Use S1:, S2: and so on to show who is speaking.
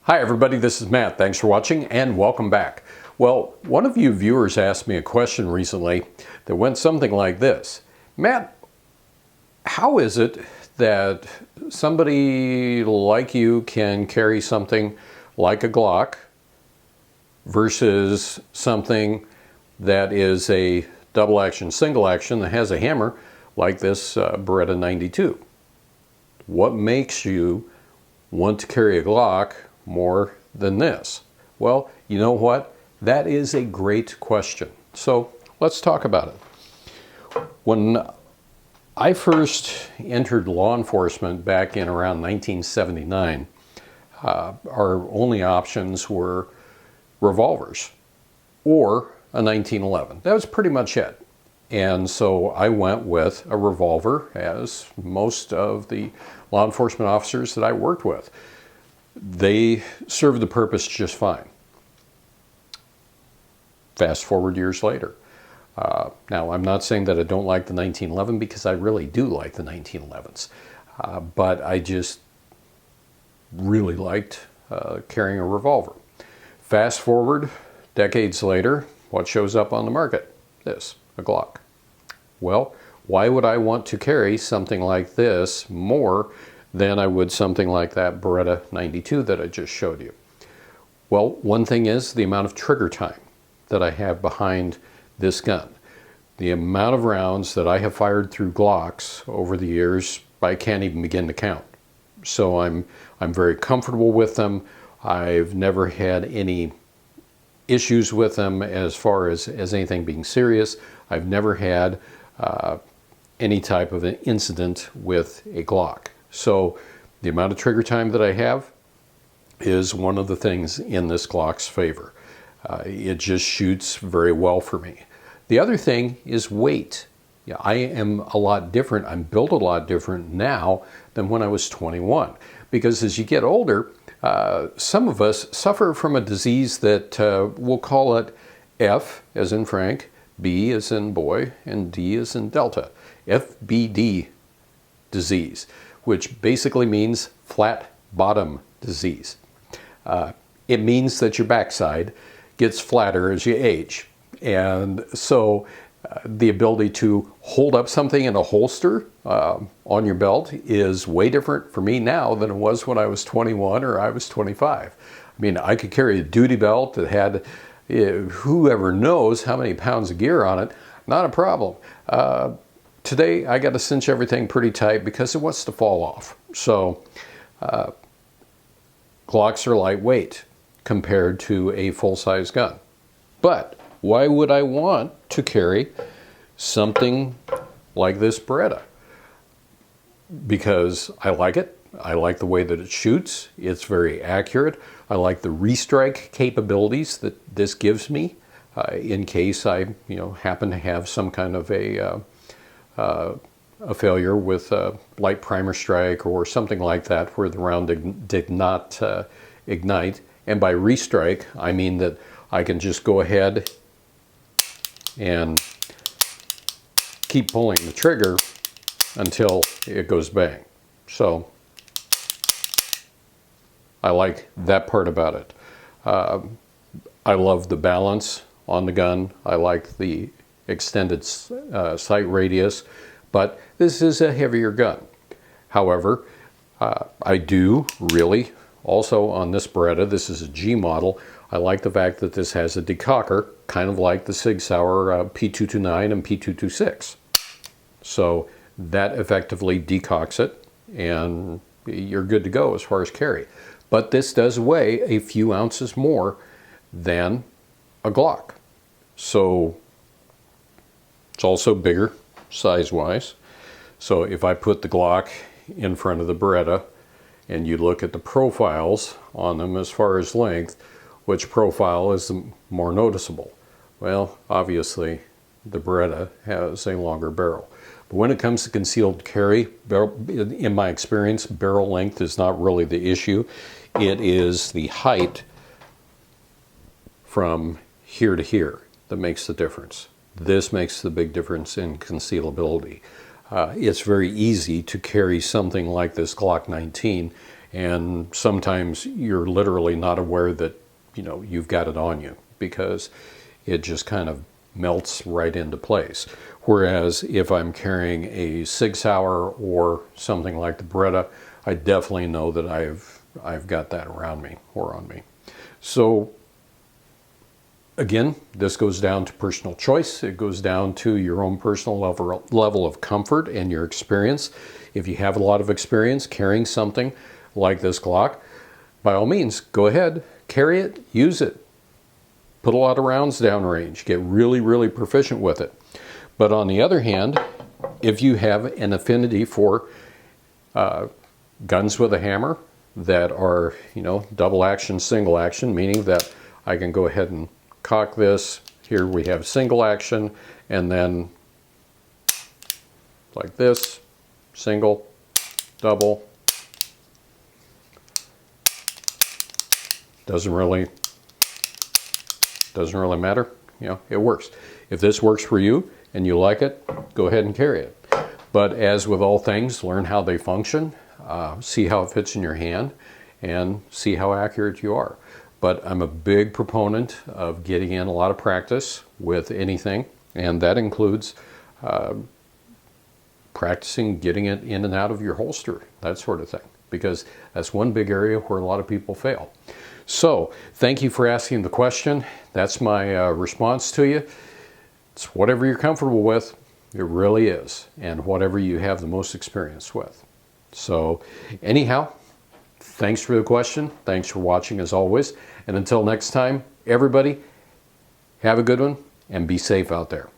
S1: Hi everybody, this is Matt. Thanks for watching and welcome back. Well, one of you viewers asked me a question recently that went something like this. Matt, how is it that somebody like you can carry something like a Glock versus something that is a double action, single action that has a hammer like this Beretta 92? What makes you want to carry a Glock more than this? Well, you know what? That is a great question. So let's talk about it. When I first entered law enforcement back in around 1979, our only options were revolvers or a 1911. That was pretty much it. And so I went with a revolver, as most of the law enforcement officers that I worked with. They served the purpose just fine. Fast forward years later. Now, I'm not saying that I don't like the 1911, because I really do like the 1911s. But I just really liked carrying a revolver. Fast forward decades later, what shows up on the market? This, a Glock. Well, why would I want to carry something like this more than I would something like that Beretta 92 that I just showed you? Well, one thing is the amount of trigger time that I have behind this gun. The amount of rounds that I have fired through Glocks over the years, I can't even begin to count. So I'm very comfortable with them. I've never had any issues with them as far as anything being serious. I've never had any type of an incident with a Glock. So the amount of trigger time that I have is one of the things in this Glock's favor. It just shoots very well for me. The other thing is weight. Yeah, I am a lot different. I'm built a lot different now than when I was 21. Because as you get older, some of us suffer from a disease that we'll call it F as in Frank, B as in boy, and D as in Delta. FBD disease, which basically means flat bottom disease. It means that your backside gets flatter as you age. And so the ability to hold up something in a holster on your belt is way different for me now than it was when I was 21 or I was 25. I mean, I could carry a duty belt that had whoever knows how many pounds of gear on it, not a problem. Today, I got to cinch everything pretty tight because it wants to fall off. So, Glocks are lightweight compared to a full-size gun. But why would I want to carry something like this Beretta? Because I like it. I like the way that it shoots. It's very accurate. I like the restrike capabilities that this gives me in case I, happen to have some kind of a failure with a light primer strike or something like that where the round did not ignite. And by restrike, I mean that I can just go ahead and keep pulling the trigger until it goes bang. So I like that part about it. I love the balance on the gun. I like the extended sight radius, but this is a heavier gun. However, I do really also on this Beretta, this is a G model, I like the fact that this has a decocker, kind of like the Sig Sauer P229 and P226. So that effectively decocks it, and you're good to go as far as carry. But this does weigh a few ounces more than a Glock. So it's also bigger size-wise. So if I put the Glock in front of the Beretta and you look at the profiles on them as far as length, which profile is more noticeable? Well, obviously the Beretta has a longer barrel. But when it comes to concealed carry, in my experience, barrel length is not really the issue. It is the height from here to here that makes the difference. This makes the big difference in concealability. It's very easy to carry something like this Glock 19 And sometimes you're literally not aware that, you've got it on you, because it just kind of melts right into place. Whereas if I'm carrying a Sig Sauer or something like the Beretta, I definitely know that I've got that around me or on me. So again, this goes down to personal choice. It goes down to your own personal level of comfort and your experience. If you have a lot of experience carrying something like this Glock, by all means, go ahead, carry it, use it. Put a lot of rounds downrange. Get really, really proficient with it. But on the other hand, if you have an affinity for guns with a hammer that are, double action, single action, meaning that I can go ahead and cock this. Here we have single action, and then like this, single, double. Doesn't really matter. It works. If this works for you and you like it, go ahead and carry it. But as with all things, learn how they function, see how it fits in your hand, and see how accurate you are. But I'm a big proponent of getting in a lot of practice with anything, and that includes practicing getting it in and out of your holster, that sort of thing, because that's one big area where a lot of people fail. So thank you for asking the question. That's my response to you. It's whatever you're comfortable with. It really is. And whatever you have the most experience with. So anyhow, thanks for the question. Thanks for watching as always. And until next time, everybody, have a good one and be safe out there.